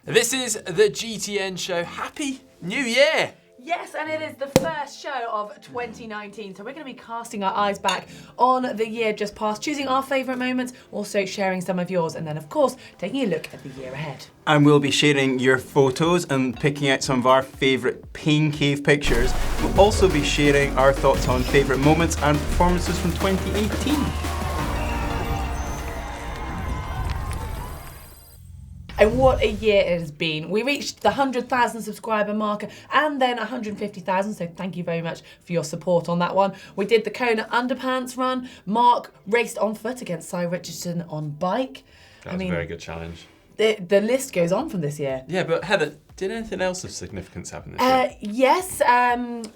This is the GTN show. Happy New Year! Yes, and it is the first show of 2019, so we're going to be casting our eyes back on the year just past, choosing our favourite moments, also sharing some of yours, and then, of course, taking a look at the year ahead. And we'll be sharing your photos and picking out some of our favourite pain cave pictures. We'll also be sharing our thoughts on favourite moments and performances from 2018. And what a year it has been. We reached the 100,000 subscriber marker and then 150,000, so thank you very much for your support on that one. We did the Kona Underpants run. Mark raced on foot against Cy Richardson on bike. That was a very good challenge. The list goes on from this year. Yeah, but Heather, did anything else of significance happen this year? Yes,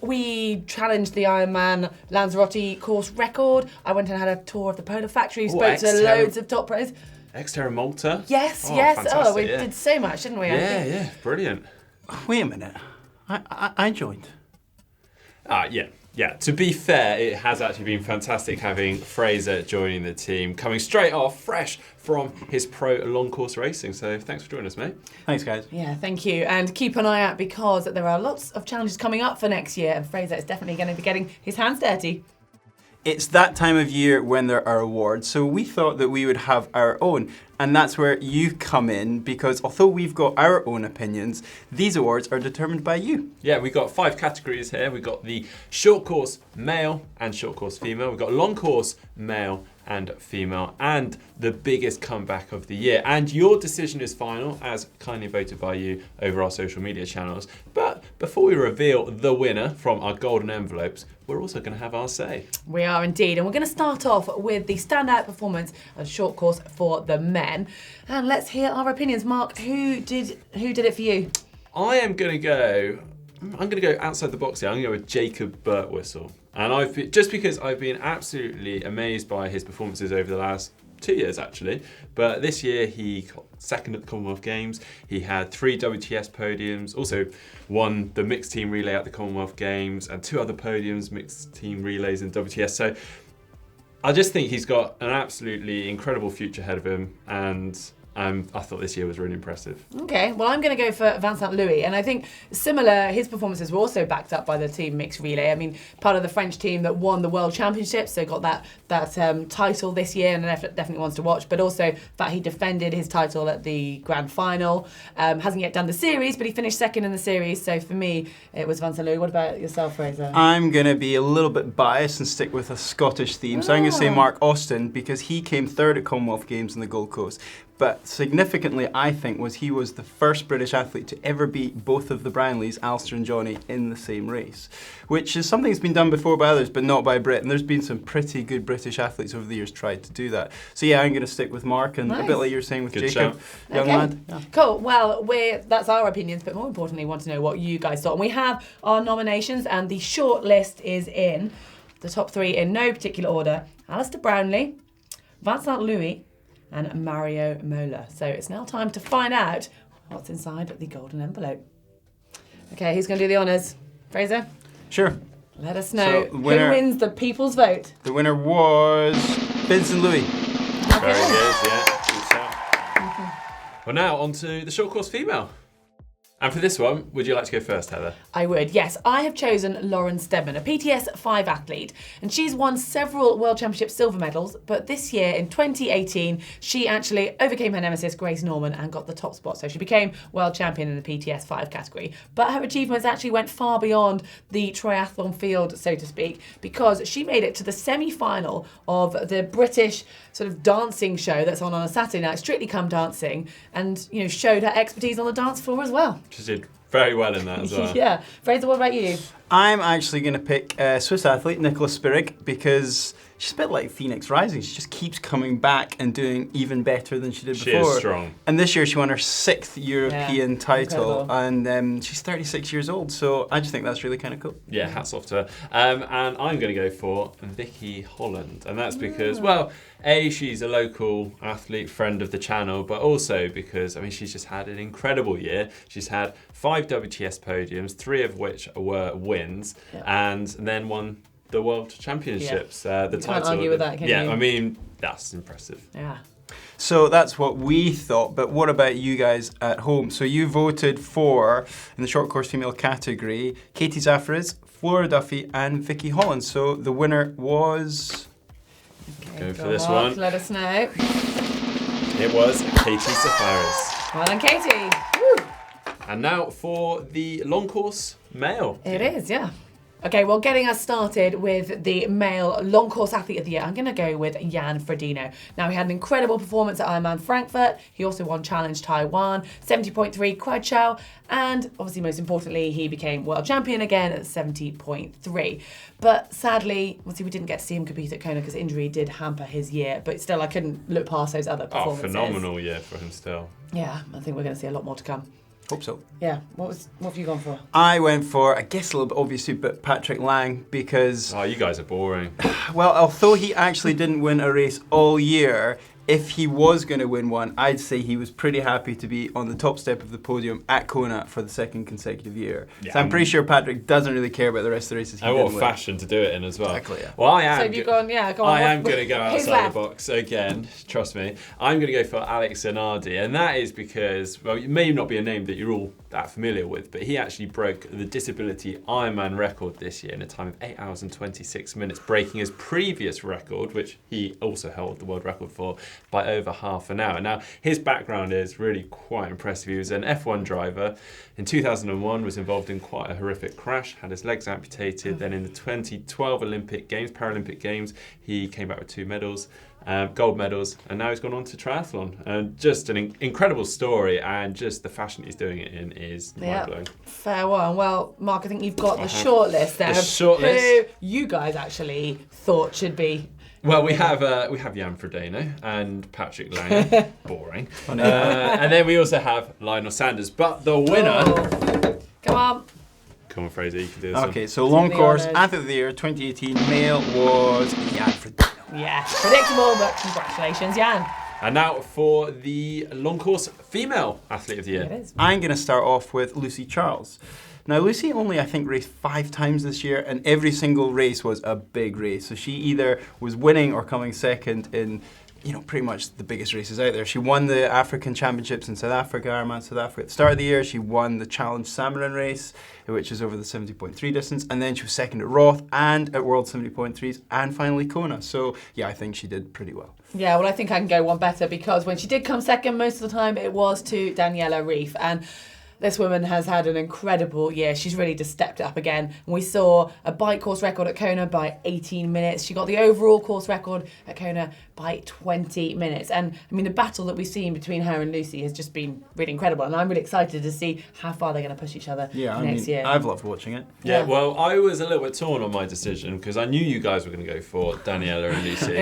we challenged the Ironman Lanzarote course record. I went and had a tour of the Polar Factory, spoke to loads of top pros. Xterra Malta? Yes. Fantastic, Oh, we did so much, didn't we? Yeah, brilliant. Wait a minute. I joined. Yeah. To be fair, it has actually been fantastic having Fraser joining the team, coming straight off, fresh from his pro long course racing. So thanks for joining us, mate. Thanks, guys. Yeah, thank you. And keep an eye out because there are lots of challenges coming up for next year, and Fraser is definitely going to be getting his hands dirty. It's that time of year when there are awards, so we thought that we would have our own. And that's where you come in, because although we've got our own opinions, these awards are determined by you. Yeah, we've got 5 categories here. We've got the short course male and short course female. We've got long course male and female, and the biggest comeback of the year. And your decision is final, as kindly voted by you over our social media channels. But before we reveal the winner from our golden envelopes, we're also going to have our say. We are indeed, and we're going to start off with the standout performance of short course for the men. And let's hear our opinions. Mark, who did it for you? I'm going to go outside the box here. I'm going to go with Jacob Birtwistle. And just because I've been absolutely amazed by his performances over the last 2 years, actually. But this year he got second at the Commonwealth Games. He had 3 WTS podiums, also won the mixed team relay at the Commonwealth Games, and 2 other podiums, mixed team relays in WTS. So I just think he's got an absolutely incredible future ahead of him, and I thought this year was really impressive. Okay, well, I'm going to go for Vincent Louis, and I think his performances were also backed up by the team mixed relay. I mean, part of the French team that won the World Championships, so got that title this year, and definitely wants to watch. But also that he defended his title at the Grand Final. Hasn't yet done the series, but he finished second in the series. So for me, it was Vincent Louis. What about yourself, Fraser? I'm going to be a little bit biased and stick with a Scottish theme. So I'm going to say Mark Austin, because he came third at Commonwealth Games in the Gold Coast. But significantly, I think, he was the first British athlete to ever beat both of the Brownlees, Alistair and Johnny, in the same race, which is something that's been done before by others, but not by Brit. And there's been some pretty good British athletes over the years tried to do that. So yeah, I'm going to stick with Mark, and a bit like you were saying with good Jacob, young lad. Yeah. Cool. Well, that's our opinions, but more importantly, we want to know what you guys thought. And we have our nominations, and the short list is in the top 3 in no particular order: Alistair Brownlee, Vincent Louis, and Mario Mola. So it's now time to find out what's inside the golden envelope. Okay, who's going to do the honours? Fraser? Sure. Let us know who wins the people's vote. The winner was Vincent Louis. Very good, yeah. Good shout. Well, now on to the short course female. And for this one, would you like to go first, Heather? I would, yes. I have chosen Lauren Steadman, a PTS 5 athlete, and she's won several World Championship silver medals, but this year, in 2018, she actually overcame her nemesis, Grace Norman, and got the top spot, so she became World Champion in the PTS 5 category. But her achievements actually went far beyond the triathlon field, so to speak, because she made it to the semi-final of the British sort of dancing show that's on a Saturday night, Strictly Come Dancing, and showed her expertise on the dance floor as well. She did very well in that as well. Yeah. Fraser, what about you? I'm actually going to pick Swiss athlete Nicola Spirig, because she's a bit like Phoenix Rising. She just keeps coming back and doing even better than she did before. She is strong. And this year she won her 6th European title, incredible. And she's 36 years old. So I just think that's really kind of cool. Yeah, hats off to her. And I'm going to go for Vicky Holland. And that's because, well, A, she's a local athlete, friend of the channel, but also because, she's just had an incredible year. She's had 5 WTS podiums, 3 of which were wins, and then won the World Championships, the title. Can't argue with that, can you? Yeah, that's impressive. Yeah. So that's what we thought, but what about you guys at home? So you voted for, in the short course female category, Katie Zafaris, Flora Duffy and Vicky Holland. So the winner was... Go for this one. Let us know. It was Katie Zafaris. Well done, Katie. Woo. And now for the long course male. It is, yeah. Okay, well, getting us started with the male long course athlete of the year, I'm going to go with Jan Frodeno. Now, he had an incredible performance at Ironman Frankfurt. He also won Challenge Taiwan, 70.3 Kwai and obviously, most importantly, he became world champion again at 70.3. But sadly, obviously, we didn't get to see him compete at Kona because injury did hamper his year. But still, I couldn't look past those other performances. Phenomenal year for him still. Yeah, I think we're going to see a lot more to come. Hope so. Yeah, what have you gone for? I went for, I guess a little bit obviously, but Patrick Lang, because... Oh, you guys are boring. Well, although he actually didn't win a race all year, if he was going to win one, I'd say he was pretty happy to be on the top step of the podium at Kona for the second consecutive year. Yeah, so I'm pretty sure Patrick doesn't really care about the rest of the races he didn't what win. fashion to do it in as well. Exactly, yeah. Well, I am. So have you gone, yeah, go on. I am going to go Who's outside left? the box again, trust me. I'm going to go for Alex Zanardi, and that is because, well, it may not be a name that you're all that familiar with, but he actually broke the disability Ironman record this year in a time of 8 hours and 26 minutes, breaking his previous record, which he also held the world record for, by over half an hour. Now, his background is really quite impressive. He was an F1 driver. In 2001, was involved in quite a horrific crash, had his legs amputated. Then in the 2012 Paralympic Games, he came back with 2 medals. Gold medals, and now he's gone on to triathlon. And just an incredible story, and just the fashion he's doing it in is mind-blowing. Fair one. Well, Mark, I think you've got the shortlist there. The shortlist. Who you guys actually thought should be. Well, we have Jan Frodeno and Patrick Lang, boring, and then we also have Lionel Sanders. But the winner, Come on. come on, Fraser, you can do this. Okay, so long the course honours. athlete of the year 2018 male was Jan Frodeno. Yeah, predictable, but congratulations, Jan. And now for the long course female athlete of the year. It is. I'm going to start off with Lucy Charles. Now, Lucy only, I think, raced 5 times this year, and every single race was a big race. So she either was winning or coming second in, pretty much the biggest races out there. She won the African Championships in South Africa, Ironman South Africa. At the start of the year, she won the Challenge Samarin race, which is over the 70.3 distance, and then she was second at Roth and at World 70.3s, and finally Kona. So, yeah, I think she did pretty well. Yeah, well, I think I can go one better because when she did come second, most of the time it was to Daniela Reef. And this woman has had an incredible year. She's really just stepped it up again. And we saw a bike course record at Kona by 18 minutes. She got the overall course record at Kona by 20 minutes. And I mean, the battle that we've seen between her and Lucy has just been really incredible. And I'm really excited to see how far they're going to push each other next year. I've loved watching it. Yeah, well, I was a little bit torn on my decision because I knew you guys were going to go for Daniela and Lucy.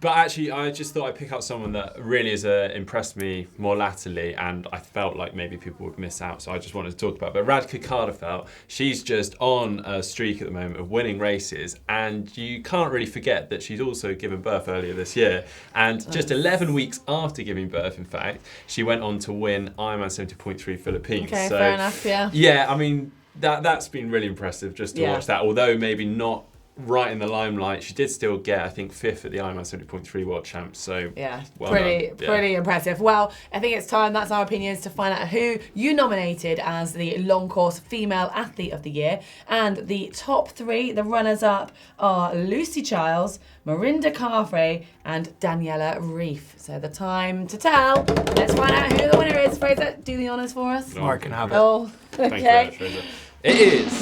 But actually, I just thought I'd pick up someone that really has impressed me more latterly, and I felt like maybe people would miss out, so I just wanted to talk about it. But Radka Kardefeld, she's just on a streak at the moment of winning races, and you can't really forget that she's also given birth earlier this year. And just 11 weeks after giving birth, in fact, she went on to win Ironman 70.3 Philippines. Okay, so, fair enough, yeah. Yeah, I mean, that's been really impressive just to watch that, although maybe not right in the limelight. She did still get, I think, 5th at the Ironman 70.3 World Champs. So pretty impressive. Well, I think it's time, that's our opinions, to find out who you nominated as the long course female athlete of the year. And the top 3, the runners-up, are Lucy Childs, Marinda Carfrae, and Daniela Reef. So the time to tell. Let's find out who the winner is. Fraser, do the honours for us. Mark can have it. Oh, okay. Thank you very much, Fraser. It is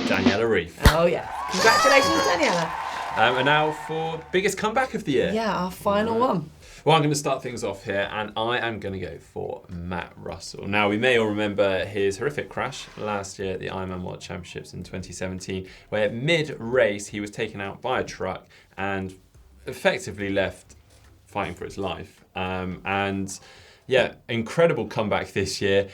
Daniela Reef. Oh, yeah. Congratulations, Daniela. And now for biggest comeback of the year. Yeah, our final one. Well, I'm going to start things off here, and I am going to go for Matt Russell. Now, we may all remember his horrific crash last year at the Ironman World Championships in 2017, where mid-race he was taken out by a truck and effectively left fighting for his life. Incredible comeback this year.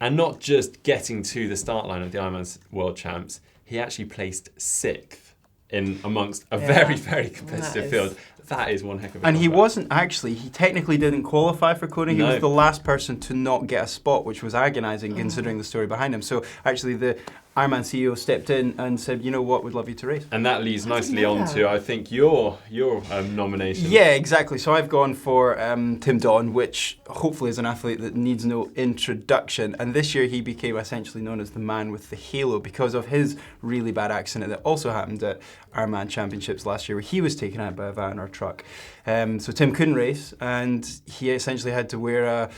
And not just getting to the start line of the Ironman World Champs, he actually placed 6th in amongst a very, very competitive field. That is one heck of a And comeback. he wasn't actually, he technically didn't qualify for Kona. He was the last person to not get a spot, which was agonising considering the story behind him. So actually Ironman CEO stepped in and said, you know what, we'd love you to race. And that leads nicely know on that. to, I think, your nomination. Yeah, exactly. So I've gone for Tim Don, which hopefully is an athlete that needs no introduction. And this year he became essentially known as the man with the halo because of his really bad accident that also happened at Ironman Championships last year, where he was taken out by a van or truck. So Tim couldn't race, and he essentially had to wear a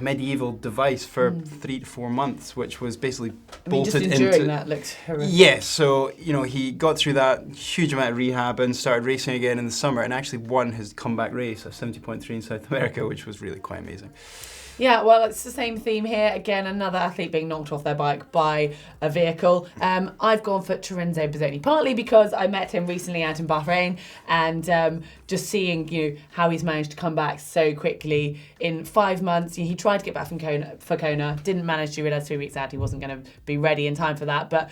medieval device for 3 to 4 months, which was basically bolted just enduring into. that looks horrific. Yes, so he got through that huge amount of rehab and started racing again in the summer, and actually won his comeback race, a 70.3 in South America, which was really quite amazing. Yeah, well, it's the same theme here. Again, another athlete being knocked off their bike by a vehicle. I've gone for Lorenzo Bozzoni, partly because I met him recently out in Bahrain, and just seeing how he's managed to come back so quickly in 5 months. He tried to get back from Kona, didn't manage to. Realised 2 weeks out he wasn't going to be ready in time for that, but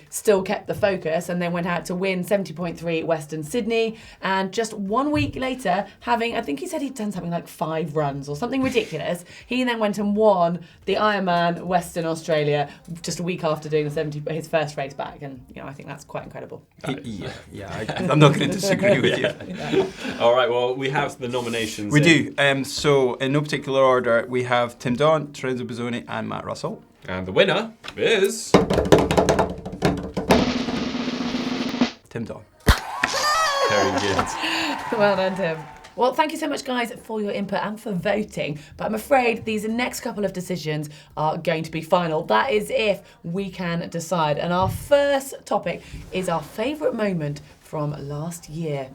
still kept the focus, and then went out to win 70.3 Western Sydney, and just 1 week later, I think he said he'd done something like 5 runs or something ridiculous. He then went and won the Ironman Western Australia just a week after doing his first race back, and I think that's quite incredible. I'm not going to disagree with you. All right, well, we have the nominations. We do. So in no particular order, we have Tim Don, Lorenzo Bozzoni, and Matt Russell. And the winner is Tim Don. very good. Well done, Tim. Well, thank you so much, guys, for your input and for voting. But I'm afraid these next couple of decisions are going to be final. That is if we can decide. And our first topic is our favourite moment from last year.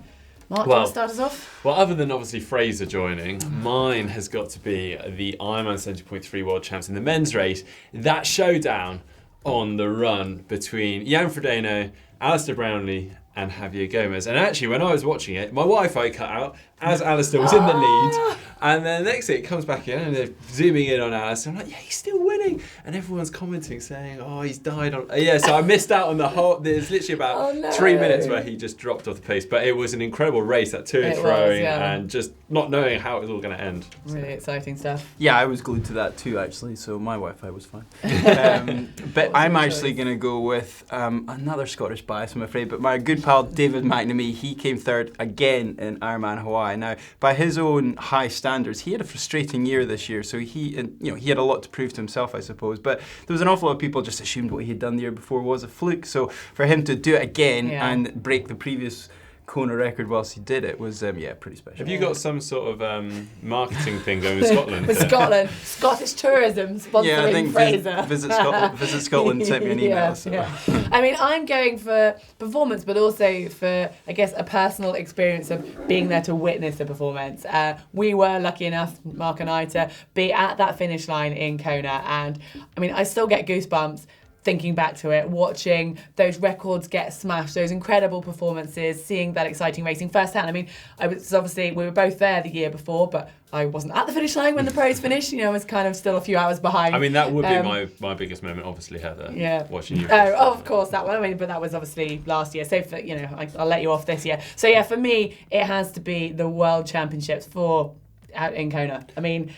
Mark, do you want to start us off? Well, other than obviously Fraser joining, mine has got to be the Ironman 70.3 World Champs in the men's race. That showdown on the run between Jan Frodeno, Alistair Brownlee, and Javier Gomez. And actually, when I was watching it, my Wi-Fi cut out as Alistair was in the lead. And then the next thing, it comes back in and they're zooming in on Alistair. I'm like, yeah, he's still winning. And everyone's commenting saying, oh, he's died on... Yeah, so I missed out on the whole... There's literally about 3 minutes where he just dropped off the pace. But it was an incredible race, that to and throwing, and just not knowing how it was all going to end. Really exciting stuff. Yeah, I was glued to that too, actually, so my Wi-Fi was fine. But I'm actually going to go with another Scottish bias, I'm afraid, but my good pal David McNamee, he came third again in Ironman Hawaii. Now, by his own high standards, he had a frustrating year this year, so he had a lot to prove to himself, I suppose. But there was an awful lot of people just assumed what he had done the year before was a fluke. So for him to do it again and break the previous Kona record whilst he did it was pretty special. Have you got some sort of marketing thing going with Scotland? With Scotland, Scottish tourism sponsoring Fraser. Visit Scotland sent me an email. I mean, I'm going for performance, but also for, I guess, a personal experience of being there to witness the performance. We were lucky enough, Mark and I, to be at that finish line in Kona, and I mean, I still get goosebumps thinking back to it, watching those records get smashed, those incredible performances, seeing that exciting racing firsthand. I mean, we were both there the year before, but I wasn't at the finish line when the pros finished. I was kind of still a few hours behind. I mean, that would be my biggest moment, obviously, Heather. Yeah. Watching you. Oh, of course, that one. I mean, but that was obviously last year. So, I'll let you off this year. So, yeah, for me, it has to be the World Championships out in Kona. I mean,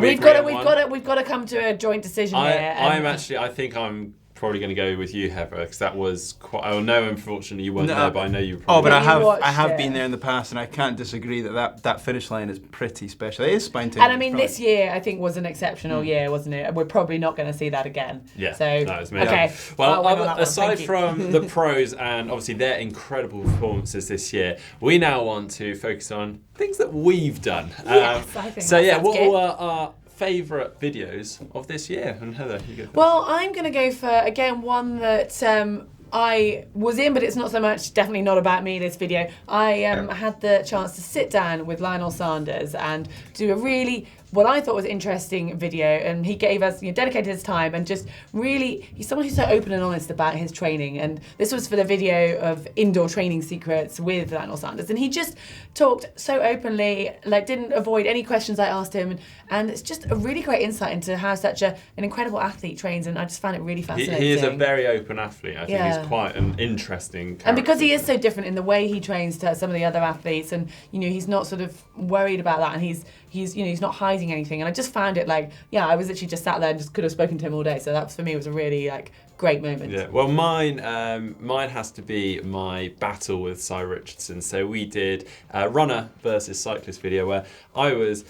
we've got to come to a joint decision here. I think I'm probably going to go with you, Heather, because that was quite... I know, unfortunately, you weren't there, but I know you probably... Oh, but I have been there in the past, and I can't disagree that finish line is pretty special. It is spine-tingling. And I mean, this year, I think, was an exceptional year, wasn't it? We're probably not going to see that again. Yeah, so, that was me. Okay. Well, aside from the pros and obviously their incredible performances this year, we now want to focus on things that we've done. Yes, I think so, that what good. were our favourite videos of this year? And Heather, you go first. Well, I'm going to go for, again, one that I was in, but it's not so much, definitely not about me, this video. I had the chance to sit down with Lionel Sanders and do a really, what I thought was interesting video, and he gave us, dedicated his time, and just really, he's someone who's so open and honest about his training. And this was for the video of indoor training secrets with Lionel Sanders, and he just talked so openly, didn't avoid any questions I asked him, and it's just a really great insight into how such an incredible athlete trains, and I just found it really fascinating. He is a very open athlete. I think he's quite an interesting character. And because he is so different in the way he trains to some of the other athletes, and he's not sort of worried about that, and he's he's not hiding anything. And I just found it like, yeah, I was literally just sat there and just could have spoken to him all day. So that for me was a really like great moment. Yeah, well, mine has to be my battle with Cy Richardson. So we did a runner versus cyclist video where I was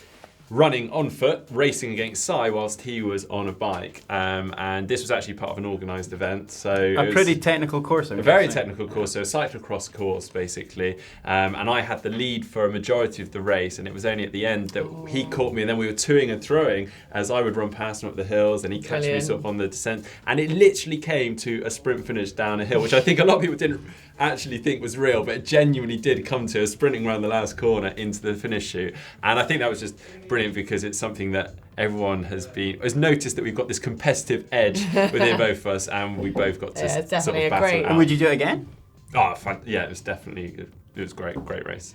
running on foot, racing against Cy whilst he was on a bike. And this was actually part of an organised event. So a pretty technical course. A very technical course, so a cyclocross course basically. And I had the lead for a majority of the race, and it was only at the end that he caught me, and then we were toing and throwing as I would run past him up the hills, and he catch me sort of on the descent. And it literally came to a sprint finish down a hill, which I think a lot of people didn't actually think was real, but it genuinely did come to a sprinting around the last corner into the finish chute. And I think that was just brilliant because it's something that everyone has noticed, that we've got this competitive edge within both of us, and we both got to it's sort definitely of battle it out. And would you do it again? Oh, fun. Yeah, it was definitely, it was great race.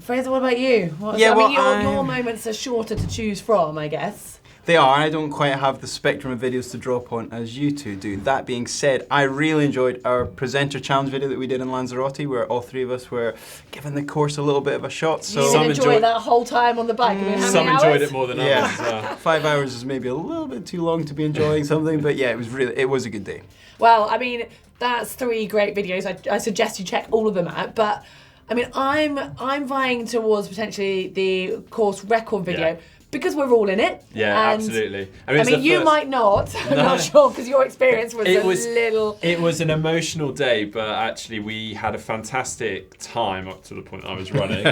Fraser, what about you? Your moments are shorter to choose from, I guess. They are, and I don't quite have the spectrum of videos to draw upon as you two do. That being said, I really enjoyed our presenter challenge video that we did in Lanzarote, where all three of us were giving the course a little bit of a shot. So you didn't enjoy that whole time on the bike. I mean, how some many enjoyed hours? it more than others. Yeah. 5 hours is maybe a little bit too long to be enjoying something, but yeah, it was a good day. Well, I mean, that's 3 great videos. I suggest you check all of them out, but I mean, I'm vying towards potentially the course record video. Yeah. Because we're all in it. Yeah, absolutely. I mean, you might not. I'm not sure because your experience was little. It was an emotional day, but actually we had a fantastic time up to the point I was running.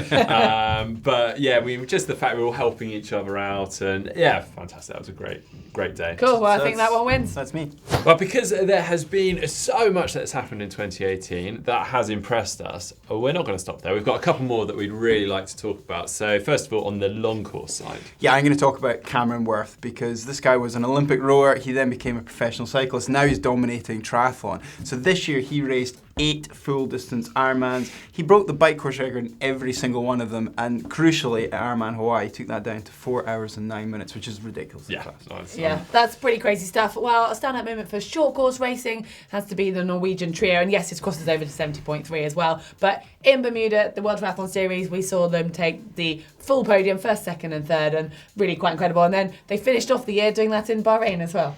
But yeah, just the fact we were all helping each other out, and yeah, fantastic. That was a great day. Cool. Well, I think that one wins. That's me. Well, because there has been so much that's happened in 2018 that has impressed us, we're not going to stop there. We've got a couple more that we'd really like to talk about. So first of all, on the long course side. Yeah, I'm going to talk about Cameron Worth because this guy was an Olympic rower. He then became a professional cyclist. Now he's dominating triathlon. So this year he raced 8 full distance Ironmans. He broke the bike course record in every single one of them, and crucially at Ironman Hawaii he took that down to 4 hours and 9 minutes, which is ridiculous. Yeah, that's pretty crazy stuff. Well, a standout moment for short course racing has to be the Norwegian trio, and yes, his crosses over to 70.3 as well. But in Bermuda, the World Triathlon Series, we saw them take the full podium, first, second and third, and really quite incredible. And then they finished off the year doing that in Bahrain as well.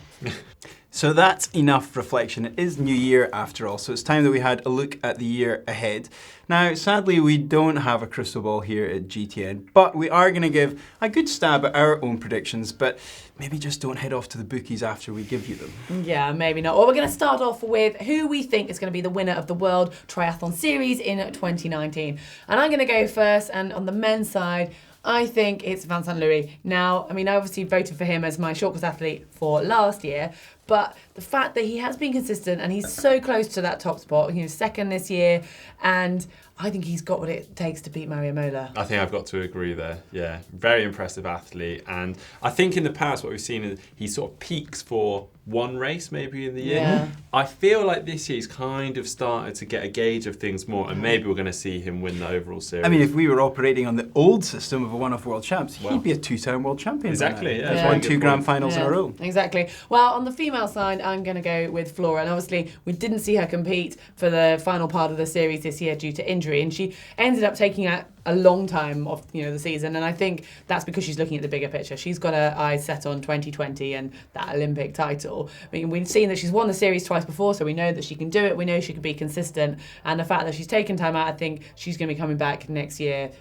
So that's enough reflection. It is New Year after all, so it's time that we had a look at the year ahead. Now, sadly, we don't have a crystal ball here at GTN, but we are going to give a good stab at our own predictions, but maybe just don't head off to the bookies after we give you them. Yeah, maybe not. Well, we're going to start off with who we think is going to be the winner of the World Triathlon Series in 2019. And I'm going to go first, and on the men's side, I think it's Vincent Louis. Now, I mean, I obviously voted for him as my short course athlete for last year, but the fact that he has been consistent and he's so close to that top spot, he was second this year, and I think he's got what it takes to beat Mario Mola. I think I've got to agree there. Yeah, very impressive athlete, and I think in the past what we've seen is he sort of peaks for one race maybe in the year. Yeah. I feel like this year he's kind of started to get a gauge of things more, and maybe we're going to see him win the overall series. I mean, if we were operating on the old system of a one-off world champs, he'd be a 2-time world champion. Exactly, yeah. He's won 2 grand finals in a row. Exactly. Well, on the female side, I'm going to go with Flora, and obviously we didn't see her compete for the final part of the series this year due to injury, and she ended up taking out a long time of the season, and I think that's because she's looking at the bigger picture. She's got her eyes set on 2020 and that Olympic title. I mean, we've seen that she's won the series twice before, so we know that she can do it. We know she can be consistent, and the fact that she's taken time out, I think she's going to be coming back next year,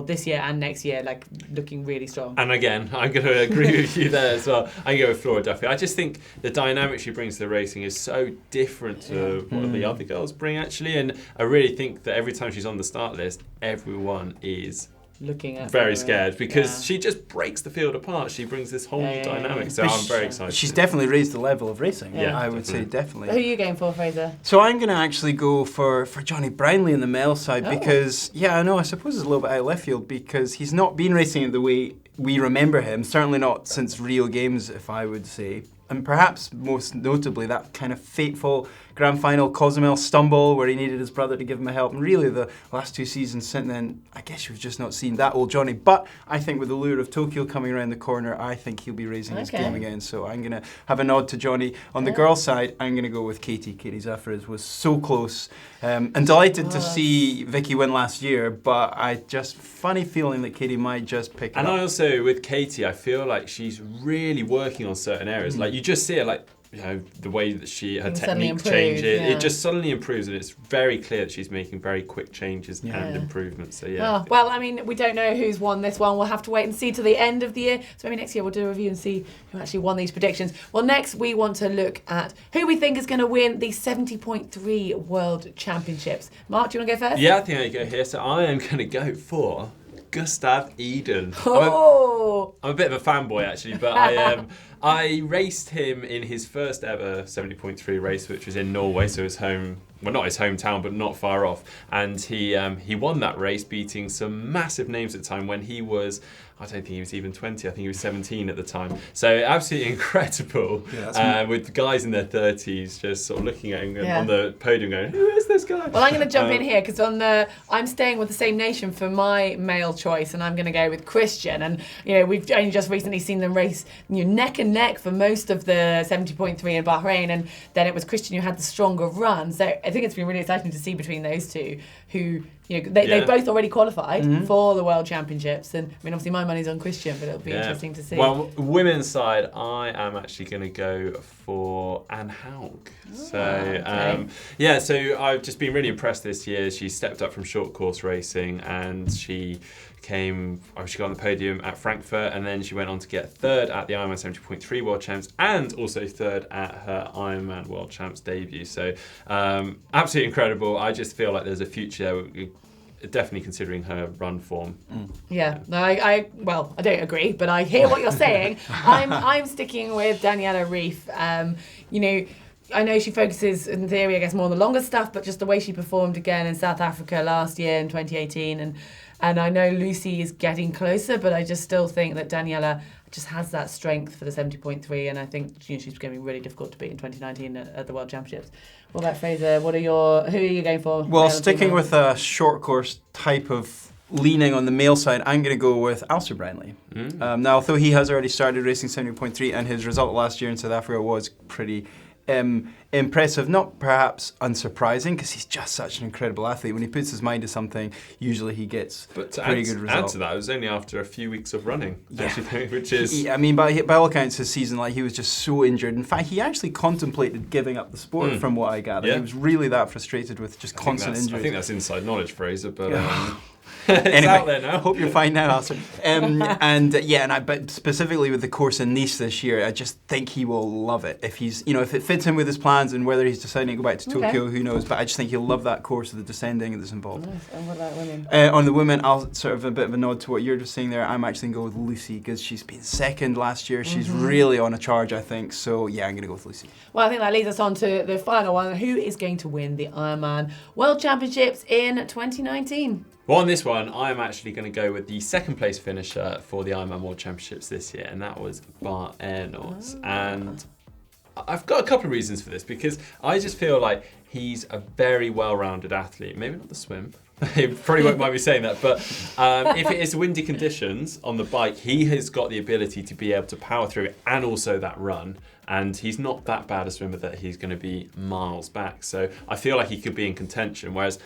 this year and next year, like looking really strong. And again, I'm going to agree with you there as well. I go with Flora Duffy. I just think the dynamic she brings to the racing is so different to what the other girls bring, actually, and I really think that every time she's on the start list, everyone is looking at very scared because she just breaks the field apart. She brings this whole new dynamic. So I'm very excited. She's definitely raised the level of racing. Yeah, I would say definitely. Who are you going for, Fraser? So I'm going to actually go for Johnny Brownlee in the male side because, I suppose it's a little bit out of left field because he's not been racing the way we remember him, certainly not since Rio Games, if I would say. And perhaps most notably that kind of fateful Grand Final, Cozumel stumble where he needed his brother to give him a help. And really the last 2 seasons since then, I guess you've just not seen that old Johnny. But I think with the lure of Tokyo coming around the corner, I think he'll be raising his game again. So I'm going to have a nod to Johnny. On the girls' side, I'm going to go with Katie. Katie Zaferes was so close. And delighted to see Vicky win last year, but I just funny feeling that Katie might just pick it up. And I also, with Katie, I feel like she's really working on certain areas. Like you just see it, like, you know, the way that her technique changes, it just suddenly improves, and it's very clear that she's making very quick changes and improvements. So Oh, well, I mean, we don't know who's won this one. We'll have to wait and see till the end of the year. So maybe next year we'll do a review and see who actually won these predictions. Well, next we want to look at who we think is going to win the 70.3 World Championships. Mark, do you want to go first? Yeah, I think I go here. So I am going to go for Gustav Eden. Oh! I'm a bit of a fanboy actually, but I raced him in his first ever 70.3 race, which was in Norway, so his home, well, not his hometown, but not far off. And he won that race, beating some massive names at the time when he was, I don't think he was even 20, I think he was 17 at the time. So absolutely incredible, with the guys in their 30s just sort of looking at him on the podium going, who is this guy? Well, I'm going to jump in here because I'm staying with the same nation for my male choice, and I'm going to go with Christian. And you know, we've only just recently seen them race neck and neck for most of the 70.3 in Bahrain, and then it was Christian who had the stronger run. So I think it's been really exciting to see between those two, who they both already qualified for the World Championships. And I mean, obviously my money's on Christian, but it'll be interesting to see. Well, women's side, I am actually going to go for Anne Haug. So I've just been really impressed this year. She stepped up from short course racing, and she got on the podium at Frankfurt, and then she went on to get third at the Ironman 70.3 World Champs, and also third at her Ironman World Champs debut. So absolutely incredible. I just feel like there's a future, definitely considering her run form. Yeah, no, I don't agree, but I hear what you're saying. I'm sticking with Daniela Reef. I know she focuses, in theory, I guess, more on the longer stuff, but just the way she performed again in South Africa last year in 2018, and I know Lucy is getting closer, but I just still think that Daniela just has that strength for the 70.3, and I think she's going to be really difficult to beat in 2019 at the World Championships. What about Fraser? Who are you going for? Well, sticking with a short course type of leaning on the male side, I'm going to go with Alistair Brownlee. Now, although he has already started racing 70.3, and his result last year in South Africa was pretty impressive, not perhaps unsurprising, because he's just such an incredible athlete. When he puts his mind to something, usually he gets pretty good results. Add to that, it was only after a few weeks of running, actually, which is... I mean, by all accounts, his season, he was just so injured. In fact, he actually contemplated giving up the sport, from what I gather. He was really that frustrated with just constant injuries. I think that's inside knowledge, Fraser, but... Anyway, out there now. I hope you're fine now, Alistair. But specifically with the course in Nice this year, I just think he will love it. If if it fits in with his plans, and whether he's deciding to go back to Tokyo, who knows? But I just think he'll love that course of the descending that's involved. Nice. And what about women? On the women, I'll sort of a bit of a nod to what you're just saying there. I'm actually going to go with Lucy, because she's been second last year. She's really on a charge, I think. So yeah, I'm going to go with Lucy. Well, I think that leads us on to the final one. Who is going to win the Ironman World Championships in 2019? Well, on this one, I'm actually going to go with the second place finisher for the Ironman World Championships this year, and that was Bart Aernouts. And I've got a couple of reasons for this, because I just feel like he's a very well-rounded athlete. Maybe not the swim. He probably won't mind me saying that, but if it is windy conditions on the bike, he has got the ability to be able to power through it, and also that run. And he's not that bad a swimmer that he's going to be miles back. So I feel like he could be in contention, whereas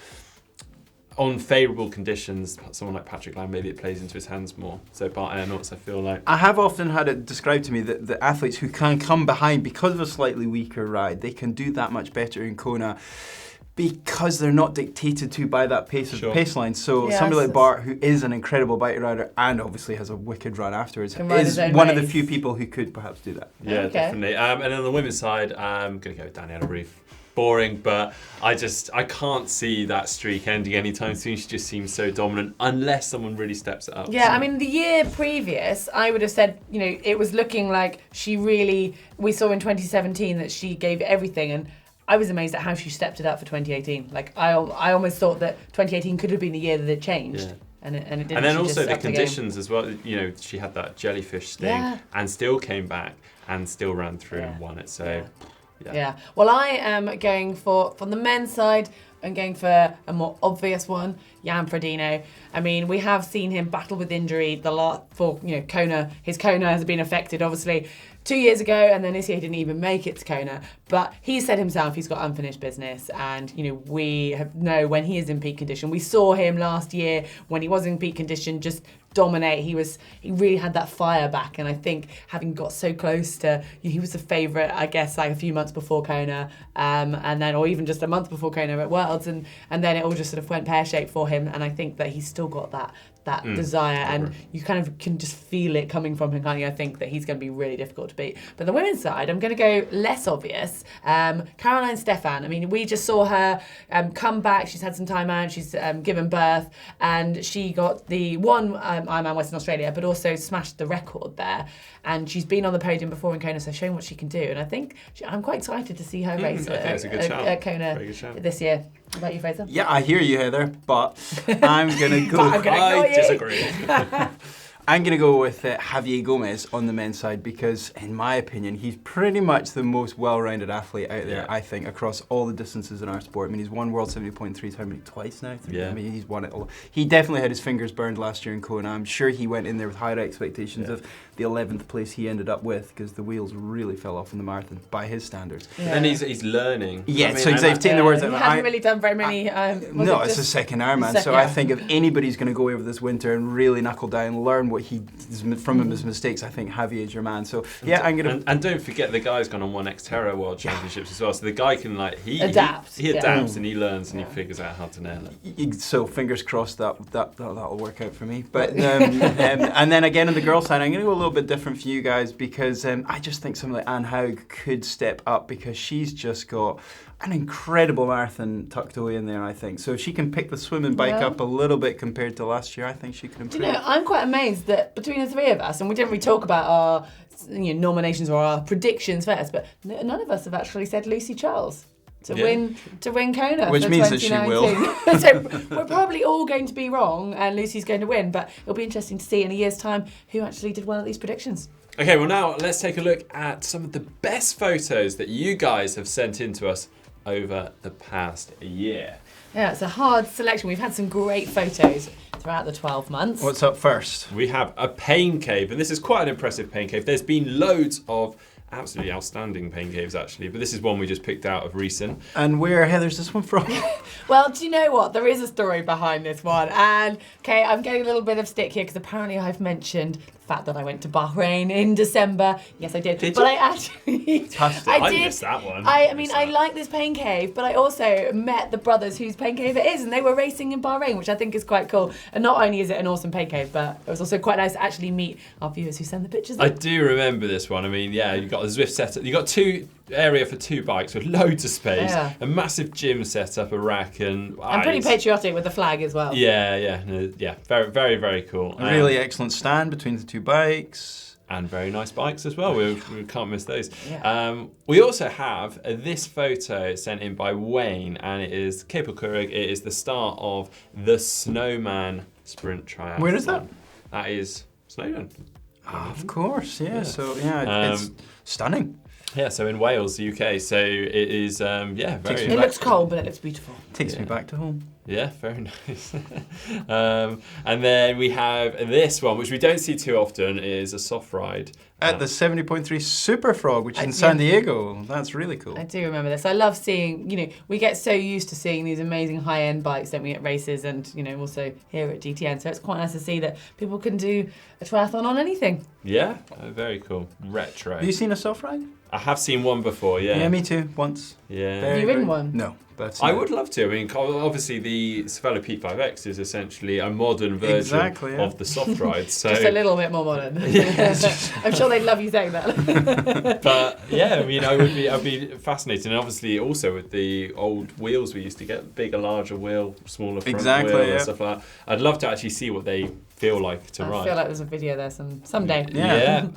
on favourable conditions, someone like Patrick Lamb, maybe it plays into his hands more. So Bart Aernouts, I feel like... I have often had it described to me that the athletes who can come behind because of a slightly weaker ride, they can do that much better in Kona because they're not dictated to by that pace of the pace line. So somebody like Bart, who is an incredible bike rider and obviously has a wicked run afterwards, is one of the few people who could perhaps do that. Yeah, definitely. And then on the women's side, I'm going to go with Daniela Reef. Boring, but I can't see that streak ending anytime soon. She just seems so dominant unless someone really steps it up. Yeah, I mean, the year previous, I would have said, it was looking like we saw in 2017 that she gave everything, and I was amazed at how she stepped it up for 2018. I almost thought that 2018 could have been the year that it changed. Yeah. And it didn't. And then also the conditions as well. She had that jellyfish sting and still came back and still ran through and won it. So Yeah. Well, I am going for, from the men's side, I'm going for a more obvious one, Jan Frodeno. I mean, we have seen him battle with injury the lot for, Kona. His Kona has been affected, obviously, 2 years ago, and then this year he didn't even make it to Kona. But he said himself he's got unfinished business, and we know when he is in peak condition. We saw him last year when he was in peak condition just dominate. He really had that fire back, and I think having got so close to, he was the favourite, I guess, like a few months before Kona, and then, or even just a month before Kona at Worlds, and then it all just sort of went pear-shaped for him, and I think that he's still got that desire, and you kind of can just feel it coming from him, can't you? I think that he's going to be really difficult to beat. But the women's side, I'm going to go less obvious. Caroline Stefan. I mean, we just saw her come back. She's had some time out. She's given birth, and she got the one Ironman Western Australia, but also smashed the record there. And she's been on the podium before in Kona, so showing what she can do. And I think I'm quite excited to see her race at Kona this year. What about you, Fraser? Yeah, I hear you, Heather, but I'm going to go... I disagree. I'm going to go with Javier Gomez on the men's side because, in my opinion, he's pretty much the most well-rounded athlete out there, I think, across all the distances in our sport. I mean, he's won World 70.3s how many? Twice now? Yeah. I mean, he's won it all. He definitely had his fingers burned last year in Kona. I'm sure he went in there with higher expectations of the 11th place he ended up with because the wheels really fell off in the marathon by his standards. Yeah. And he's learning. Yeah, so they've taken the words out. He hasn't really done very many... no, it's a second Ironman. So I think if anybody's going to go over this winter and really knuckle down, learn what he from his mistakes, I think Javier's your man. So yeah, I'm gonna and don't forget the guy's gone on one Xterra World Championships as well. So the guy can he adapts. He adapts and he learns and he figures out how to nail it. So fingers crossed that'll work out for me. But and then again on the girl side, I'm gonna go a little bit different for you guys because I just think somebody like Anne Haug could step up because she's just got an incredible marathon tucked away in there, I think. So if she can pick the swimming bike up a little bit compared to last year, I think she can improve. Do you know, I'm quite amazed that between the three of us, and we didn't really talk about our nominations or our predictions first, but none of us have actually said Lucy Charles to win Kona, which means that she will. So we're probably all going to be wrong, and Lucy's going to win. But it'll be interesting to see in a year's time who actually did well at these predictions. Okay, well now let's take a look at some of the best photos that you guys have sent in to us over the past year. Yeah, it's a hard selection. We've had some great photos throughout the 12 months. What's up first? We have a pain cave, and this is quite an impressive pain cave. There's been loads of absolutely outstanding pain caves, actually, but this is one we just picked out of recent. And where, Heather's this one from? Well, do you know what? There is a story behind this one. And, okay, I'm getting a little bit of stick here because apparently I've mentioned the fact that I went to Bahrain in December. Yes, I did. But I actually... I missed that one. I mean, I like this pain cave, but I also met the brothers whose pain cave it is, and they were racing in Bahrain, which I think is quite cool. And not only is it an awesome pain cave, but it was also quite nice to actually meet our viewers who send the pictures in. I do remember this one. I mean, yeah, you've got a Zwift setup. You've got area for two bikes with loads of space, a massive gym set up, a rack, and pretty patriotic with the flag as well. Yeah, very, very, very cool. A really excellent stand between the two bikes. And very nice bikes as well. We can't miss those. Yeah. We also have this photo sent in by Wayne, and it is Cape Corig. It is the start of the Snowman Sprint Triathlon. Where is that? That is Snowdon. Of course, yeah. So it's stunning. Yeah, so in Wales, UK. So it is, very... It looks cold, but it looks beautiful. Takes me back to home. Yeah, very nice. And then we have this one, which we don't see too often, is a soft ride. At the 70.3 Super Frog, which is in San Diego. That's really cool. I do remember this. I love seeing, we get so used to seeing these amazing high-end bikes, don't we, at races and, also here at GTN. So it's quite nice to see that people can do a triathlon on anything. Yeah, very cool. Retro. Have you seen a soft ride? I have seen one before, yeah. Yeah, me too, once. Yeah. Have you ridden one? No. But I would love to. I mean, obviously the Cervelo P5X is essentially a modern version of the soft ride. So just a little bit more modern. I'm sure they'd love you saying that. But yeah, I mean, I'd be fascinated, and obviously also with the old wheels we used to get, bigger, larger wheel, smaller front wheel, and stuff like that. I'd love to actually see what they feel like to ride. I feel like there's a video there someday. Yeah.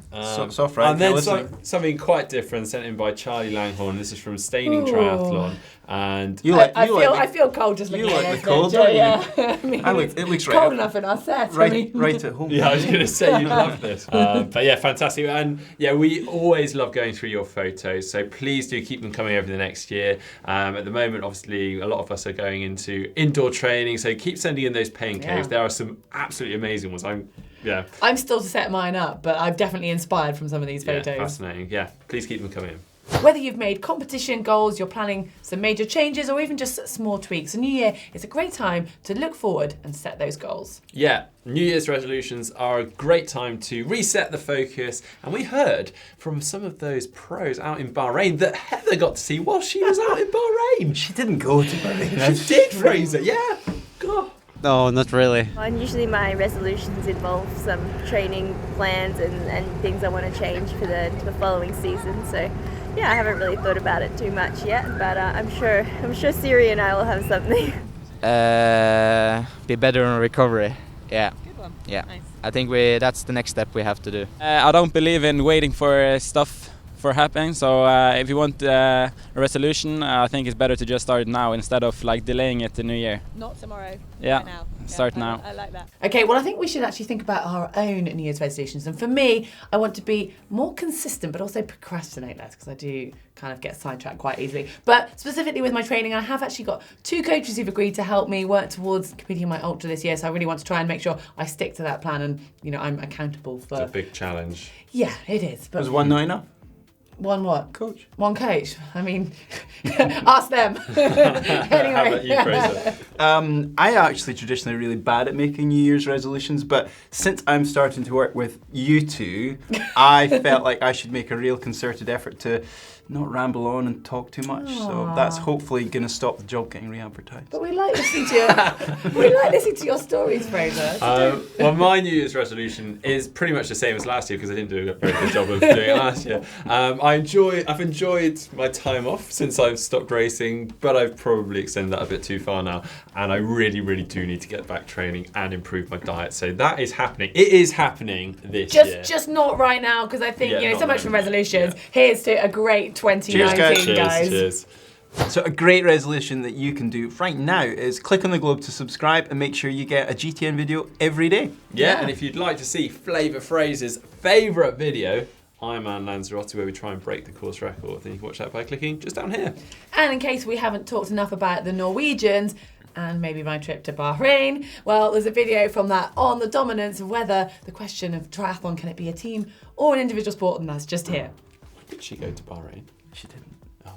Soft ride. And then something quite different sent in by Charlie Langhorn. This is from Staining Triathlon. And I feel cold just looking at the cold, don't you? Yeah. I mean, it looks cold enough in our set. right at home. yeah, I was going to say you'd love this. But yeah, fantastic. And yeah, we always love going through your photos. So please do keep them coming over the next year. At the moment, obviously, a lot of us are going into indoor training. So keep sending in those pain caves. There are some absolutely amazing ones. I'm still to set mine up, but I'm definitely inspired from some of these photos. Fascinating. Yeah, please keep them coming in. Whether you've made competition goals, you're planning some major changes, or even just small tweaks, a new year is a great time to look forward and set those goals. Yeah, New Year's resolutions are a great time to reset the focus. And we heard from some of those pros out in Bahrain that Heather got to see while she was out in Bahrain. She didn't go to Bahrain. She did, Fraser, yeah. God. No, not really. And usually my resolutions involve some training plans and things I want to change for the following season. So yeah, I haven't really thought about it too much yet, but I'm sure Siri and I will have something. Be better on recovery. Yeah. Good one. Yeah. Nice. I think that's the next step we have to do. I don't believe in waiting for stuff for happening. So if you want a resolution, I think it's better to just start now instead of like delaying it to New Year. Not tomorrow. Yeah. Right now. Start now. I like that. Okay, well, I think we should actually think about our own New Year's resolutions. And for me, I want to be more consistent, but also procrastinate less, because I do kind of get sidetracked quite easily. But specifically with my training, I have actually got 2 coaches who've agreed to help me work towards competing in my ultra this year. So I really want to try and make sure I stick to that plan, and I'm accountable for. It's a big challenge. Yeah, it is. But Was one not enough? One what? Coach. One coach. I mean, ask them. Anyway. How about you, Fraser? I actually traditionally really bad at making New Year's resolutions, but since I'm starting to work with you two, I felt like I should make a real concerted effort to not ramble on and talk too much. So that's hopefully going to stop the job getting re-advertised. But we like listening to your stories, Fraser. Well, my New Year's resolution is pretty much the same as last year, because I didn't do a very good job of doing it last year. I've enjoyed my time off since I've stopped racing, but I've probably extended that a bit too far now. And I really, really do need to get back training and improve my diet. So that is happening. It is happening this year. Just not right now, because I think Yeah, so much for right now. resolutions. Yeah. Here's to a great 2019, guys. Cheers. So a great resolution that you can do right now is click on the globe to subscribe and make sure you get a GTN video every day. Yeah, and if you'd like to see Flavour Fraser's favourite video, Ironman Lanzarote, where we try and break the course record, then you can watch that by clicking just down here. And in case we haven't talked enough about the Norwegians and maybe my trip to Bahrain, well, there's a video from that on the dominance of whether the question of triathlon, can it be a team or an individual sport, and that's just here. Did she go to Bahrain? She didn't. Oh,